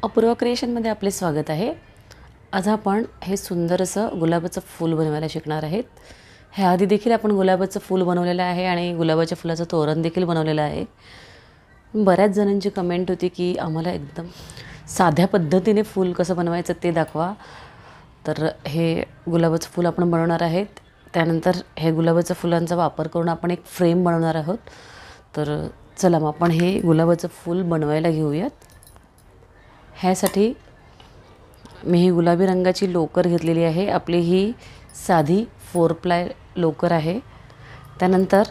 अपूर्वा क्रिएशनमध्ये आपले स्वागत आहे। आज आपण हे सुंदर असं गुलाबाचं फूल बनवायला शिकणार आहेत। ह्याआधी देखील आपण गुलाबाचं फूल बनवलेलं आहे आणि गुलाबाच्या फुलाचं तोरण देखील बनवलेलं आहे। बऱ्याच जणांची कमेंट होती की आम्हाला एकदम साध्या पद्धतीने फूल कसं बनवायचं ते दाखवा। तर हे गुलाबाचं फूल आपण बनवणार आहेत। त्यानंतर हे गुलाबाच्या फुलांचा वापर करून आपण एक फ्रेम बनवणार आहोत। तर चला मग आपण हे गुलाबाचं फूल बनवायला घेऊयात। ह्यासाठी मी ही गुलाबी रंगाची लोकर घेतलेली आहे। आपली ही साधी 4 प्लाय लोकर आहे। त्यानंतर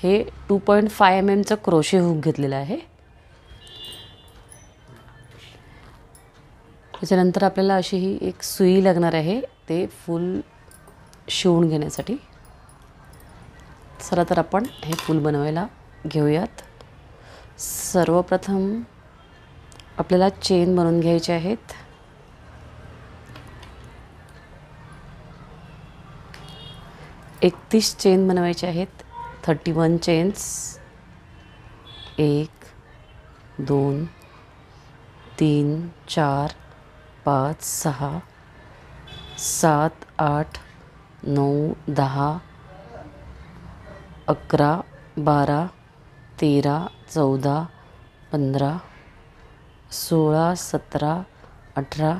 हे 2.5 mm चा क्रोशे हुक घेतलेला आहे। त्याच्यानंतर आपल्याला अशी ही एक सुई लागणार आहे ते फूल शिवून घेण्यासाठी। चला तर आपण हे फूल बनवायला घेऊयात। सर्वप्रथम आपल्याला चेन बनवून घ्यायचे आहेत। एकतीस चेन बनवायचे आहेत। 31 चेन्स 1 2 3 4 5 6 7 8 9 10 11 12 13 14 15 16 17 18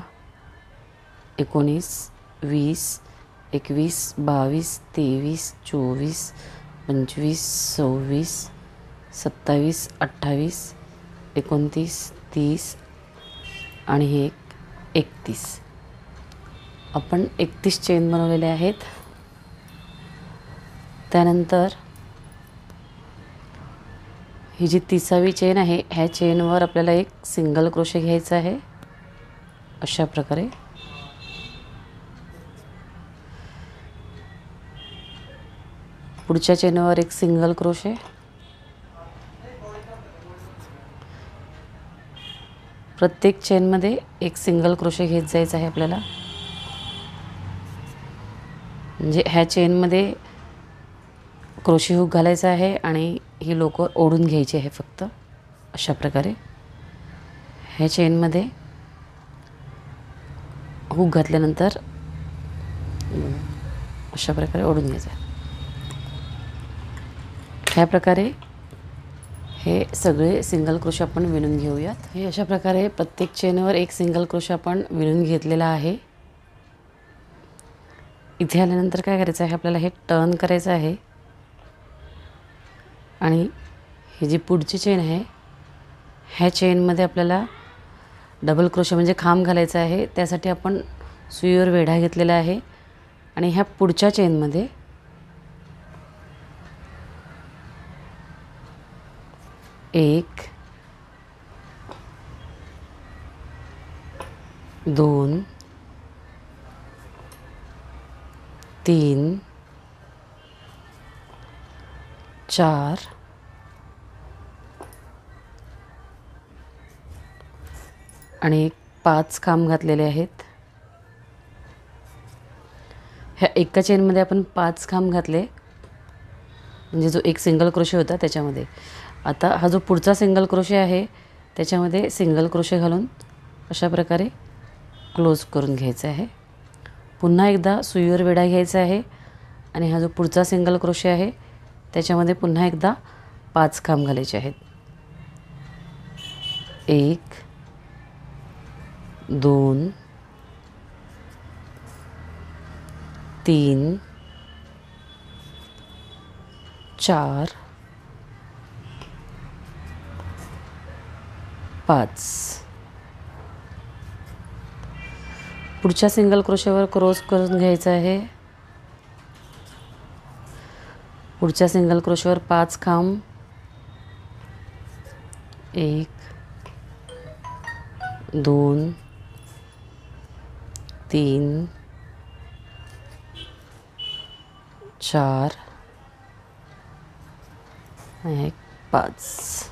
19 20 21 22 23 24 25 26 27 28 29 30 आणि हे 31 आपण 31 चेन बनवलेले आहेत। त्यानंतर ही जी 30वी चेन आहे ह्या चेनवर आपल्याला एक सिंगल क्रोशे घ्यायचा आहे अशा प्रकारे। पुढच्या चेनवर एक सिंगल क्रोशे, प्रत्येक चेनमध्ये एक सिंगल क्रोशे घेत जायचं आहे आपल्याला। म्हणजे ह्या चेनमध्ये क्रोशे हुक घालायचा आहे आणि ही लोकर ओढून घ्यायची आहे फक्त अशा प्रकारे। ह्या चेनमध्ये हुक घातल्यानंतर अशा प्रकारे ओढून घ्यायचं आहे। ह्या प्रकारे हे सगळे सिंगल क्रोशे आपण विणून घेऊयात। हे अशा प्रकारे प्रत्येक चेनवर एक सिंगल क्रोशे आपण विणून घेतलेला आहे। इथे आल्यानंतर काय करायचं आहे आपल्याला हे टर्न करायचं आहे आणि ही जी पुढची चेन आहे ह्या चेनमध्ये आपल्याला डबल क्रोशे म्हणजे खांब घालायचा आहे। त्यासाठी आपण सुईवर वेढा घेतलेला आहे आणि ह्या पुढच्या चेनमध्ये एक 2 3 4 आणि 5 खांब घातलेले आहेत। ह्या एका चेनमध्ये आपण 5 खांब घातले म्हणजे जो एक सिंगल क्रोशे होता त्याच्यामध्ये। आता हा जो पुढचा सिंगल क्रोशे आहे त्याच्यामध्ये सिंगल क्रोशे घालून अशा प्रकारे क्लोज करून घ्यायचा आहे। पुन्हा एकदा सुईवर वेढा घ्यायचा आहे आणि हा जो पुढचा सिंगल क्रोशे आहे त्याच्यामध्ये पुन्हा एकदा 5 खांब घालायचे आहेत। 1 2 3 4 5 पुढच्या सिंगल क्रोशेवर क्रॉस करून घ्यायचं आहे। पुढच्या सिंगल क्रोशेवर 5 खांब 1 2 3 4 आणि 5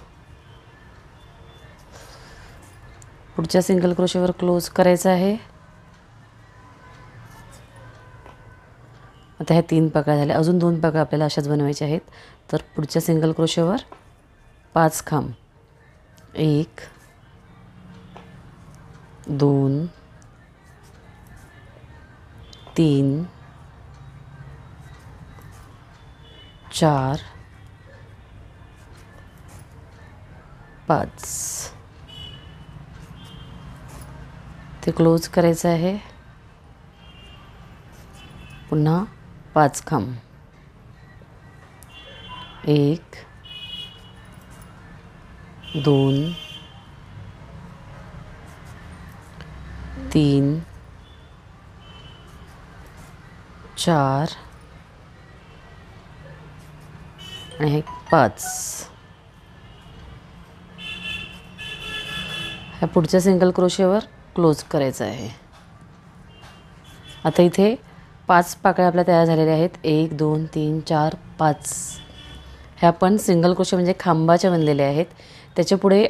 पुढच्या सिंगल क्रोशेवर क्लोज करायचं आहे। आता ह्या 3 पाकळ्या झाल्या। अजून 2 पाकळ्या आपल्याला अशाच बनवायच्या आहेत। तर पुढच्या सिंगल क्रोशेवर 5 खांब 1 2 3 4 5 ते क्लोज करायचं आहे. पुन्हा 5 खांब. 1 2 3 4 आणि हे 5. ह्या पुढच्या सिंगल क्रोशेवर क्लोज करायचं आहे. आता इथे 5 पाकळ्या आपल्या तयार झालेल्या आहेत. 1 2 3 4 5. ह्या पण सिंगल क्रोशे म्हणजे खांबाच्या बनलेल्या आहेत. त्याच्या पुढे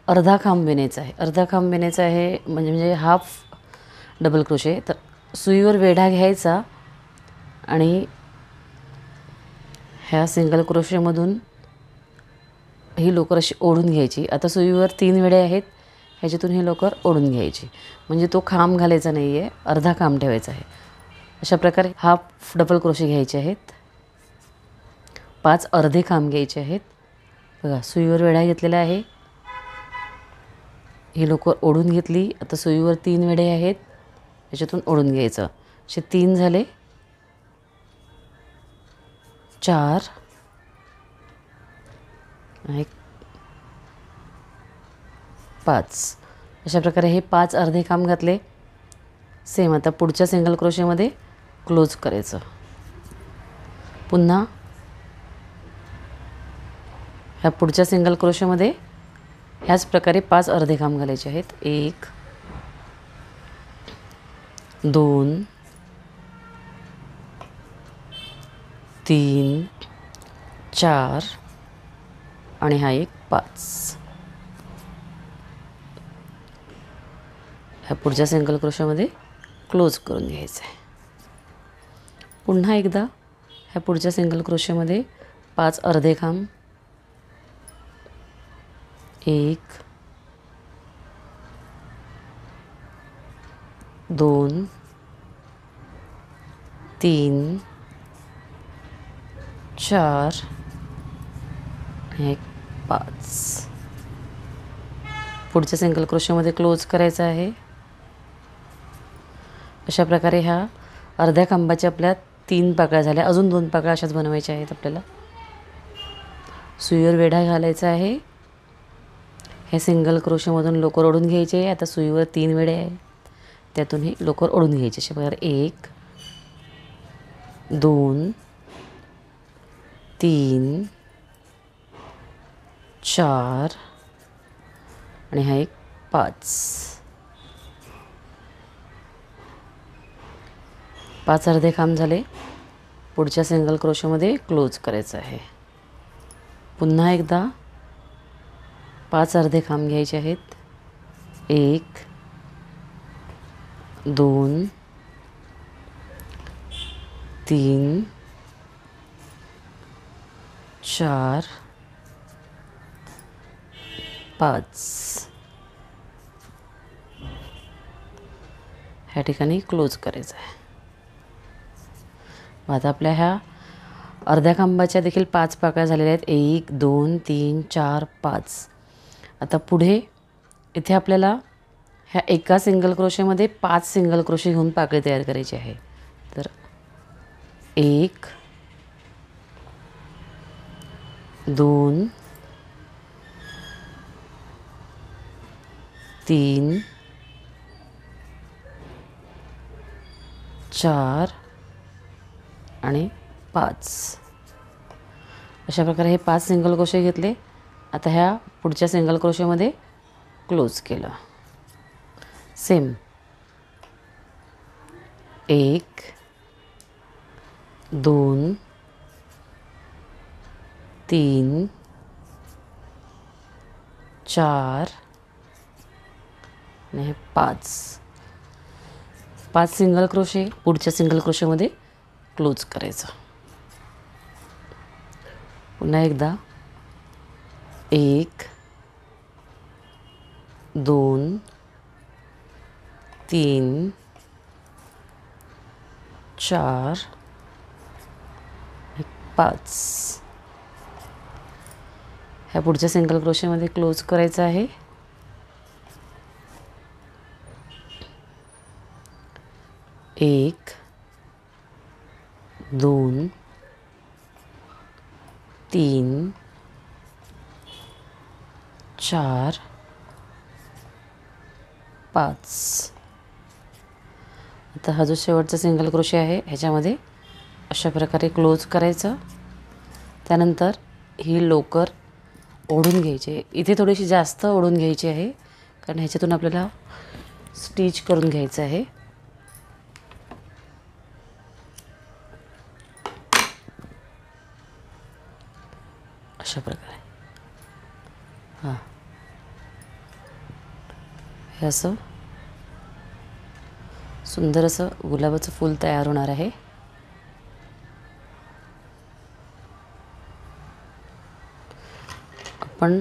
अर्धा खांब विणायचा आहे. अर्धा खांब विणायचा आहे म्हणजे हाफ डबल क्रोशे. तर सुईवर वेढा घ्यायचा आणि ह्या सिंगल क्रोशेमधून ही लोकर अशी ओढून घ्यायची. आता सुईवर 3 वेढे आहेत, ह्याच्यातून ही लोकर ओढून घ्यायची. म्हणजे तो खांब घालायचा नाही आहे, अर्धा खांब ठेवायचा आहे. अशा प्रकारे हाफ डबल क्रोशे घ्यायचे आहेत. 5 अर्धे खांब घ्यायचे आहेत. बघा सुईवर वेढा घेतलेला आहे, ही लोकर ओढून घेतली. आता सुईवर 3 वेढे आहेत, ह्याच्यातून ओढून घ्यायचं. असे 3 झाले, 4 आणि 5. अशा प्रकारे हे 5 अर्धे खांब घातले. सेम आता पुढच्या सिंगल क्रोशेमध्ये क्लोज करायचं. पुन्हा ह्या पुढच्या सिंगल क्रोशेमध्ये ह्याच प्रकारे 5 अर्धे खांब घालायचे आहेत. 1 2 3 4 आणि हा एक 5. ह्या पुढच्या सिंगल क्रोशामध्ये क्लोज करून घ्यायचं आहे. पुन्हा एकदा ह्या पुढच्या सिंगल क्रोशामध्ये 5 अर्धे खांब. 1 2 3 4 आणि 5. पुढच्या सिंगल क्रोशामध्ये क्लोज करायचं आहे. अशा प्रकारे ह्या अर्ध्या खांबाच्या आपल्या 3 पाकळ्या झाल्या. अजून 2 पाकळ्या अशाच बनवायच्या आहेत आपल्याला. सुईवर वेढा घालायचा आहे. हे सिंगल क्रोशामधून लोकर ओढून घ्यायची आहे. आता सुईवर 3 वेढे आहेत, त्यातून ही लोकर ओढून घ्यायची. अशा प्रकारे 1 2 3 4 आणि हा एक 5. 5 अर्धे खांब झाले. पुढच्या सिंगल क्रोशामध्ये क्लोज करायचं आहे. पुन्हा एकदा 5 अर्धे खांब घ्यायचे आहेत. 1 2 3 4 5. ह्या ठिकाणी क्लोज करायचं आहे. आता आपल्या ह्या अर्ध्या खांबाच्या देखील 5 पाकळ्या झालेल्या आहेत. 1 2 3 4 5. आता पुढे इथे आपल्याला ह्या एका सिंगल क्रोशेमध्ये 5 सिंगल क्रोशे घेऊन पाकळी तयार करायची आहे. तर 1 2 3 4 आणि 5. अशा प्रकारे हे 5 सिंगल क्रोशे घेतले. आता ह्या पुढच्या सिंगल क्रोशेमध्ये क्लोज केलं. सेम 1 2 3 4 आणि 5. 5 सिंगल क्रोशे पुढच्या सिंगल क्रोशेमध्ये क्लोज करायचं. पुन्हा एकदा 1 2 3 4 5. ह्या पुढच्या सिंगल क्रोशेमध्ये क्लोज करायचं आहे. 1 2 3 4 5. आता हा जो शेवटचा सिंगल क्रोशे आहे ह्याच्यामध्ये अशा प्रकारे क्लोज करायचं. त्यानंतर ही लोकर ओढून घ्यायची. इथे थोडीशी जास्त ओढून घ्यायची आहे कारण ह्याच्यातून आपल्याला स्टिच करून घ्यायचं आहे. अशा प्रकारे हे असं सुंदर असं गुलाबाचं फूल तयार होणार आहे. आपण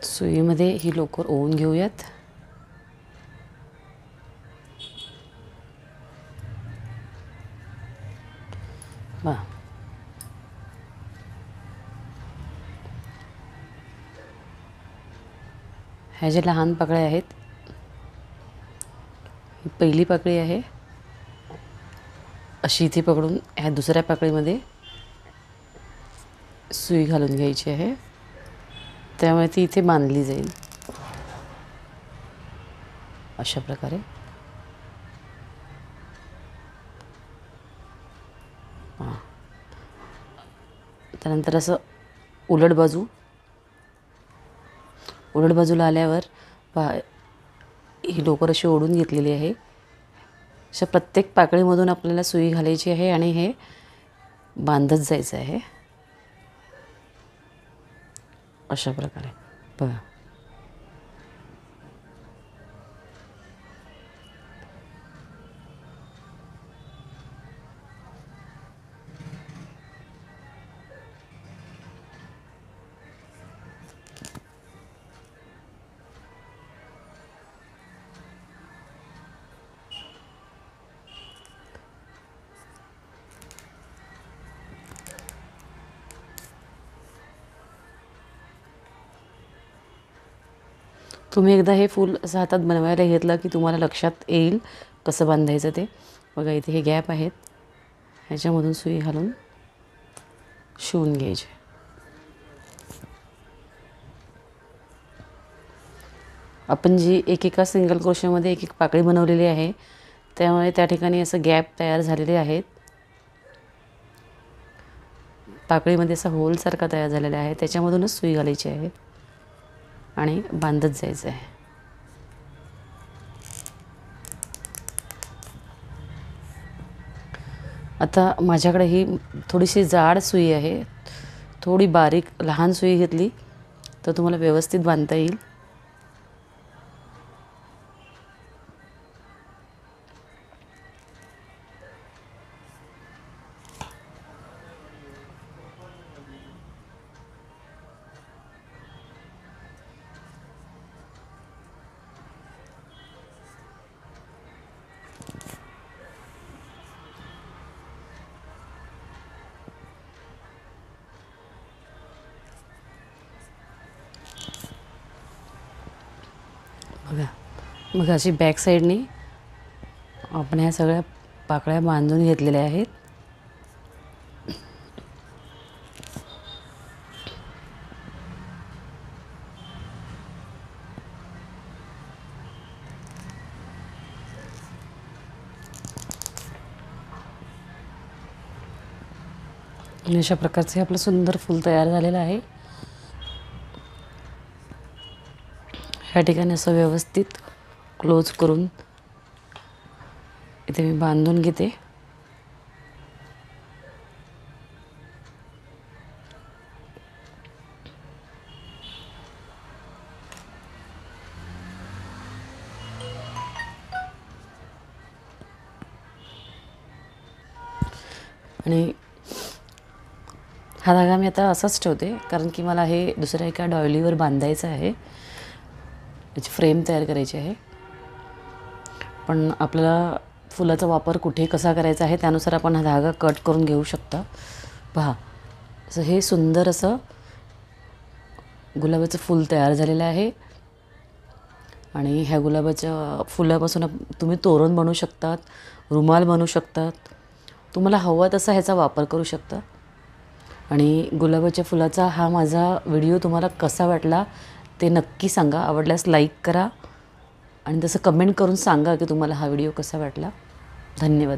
सुईमध्ये ही लोकर ओवून घेऊयात. ह्या ज्या लहान पाकळ्या आहेत, ही पहिली पाकळी आहे. अशी इथे पकडून ह्या दुसऱ्या पाकळीमध्ये सुई घालून घ्यायची आहे. त्यामुळे ती इथे बांधली जाईल अशा प्रकारे. त्यानंतर असं उलट बाजूला आल्यावर ही लोकर अशी ओढून घेतलेली आहे. अशा प्रत्येक पाकळीमधून आपल्याला सुई घालायची आहे आणि हे बांधत जायचं आहे अशा प्रकारे. बघा तुम्ही एकदा हे फूल असं हातात बनवायला घेतलं की तुम्हाला लक्षात येईल कसं बांधायचं ते. बघा इथे हे गॅप आहेत, ह्याच्यामधून सुई घालून शिवून घ्यायचे. आपण जी एकेका सिंगल क्रोशेमध्ये एक पाकळी बनवलेली आहे त्यामुळे त्या ठिकाणी असं गॅप तयार झालेले आहेत. पाकळीमध्ये असा होलसारखा तयार झालेला आहे, त्याच्यामधूनच सुई घालायची आहे आणि बांधत जायचं आहे. आता माझ्याकडे ही थोडीशी जाड सुई आहे. थोडी बारीक लहान सुई घेतली तर तुम्हाला व्यवस्थित बांधता येईल. बघा मग अशी बॅक साईडने आपण ह्या सगळ्या पाकळ्या बांधून घेतलेल्या आहेत. आणि अशा प्रकारचे आपलं सुंदर फूल तयार झालेलं आहे. ह्या ठिकाणी असं व्यवस्थित क्लोज करून इथे मी बांधून घेते. आणि हा धागा मी आता असाच ठेवते कारण की मला हे दुसऱ्या एका डॉयलीवर बांधायचं आहे. याची फ्रेम तयार करायची आहे. आपण आपल्याला फुलाचा वापर कुठे कसा करायचा आहे त्यानुसार आपण हा धागा कट करून घेऊ शकता। पहा, असं हे सुंदर असं गुलाबाचं फूल तयार झालेलं आहे आणि ह्या गुलाबाच्या फुलापासून तुम्ही तोरण बनवू शकतात, रुमाल बनवू शकतात, तुम्हाला हवा तसा ह्याचा वापर करू शकता। आणि गुलाबाच्या फुलाचा हा माझा व्हिडिओ तुम्हाला कसा वाटला ते नक्की सांगा। आवडल्यास लाईक करा आणि तसं कमेंट करून सांगा की तुम्हाला हा व्हिडिओ कसा वाटला। धन्यवाद।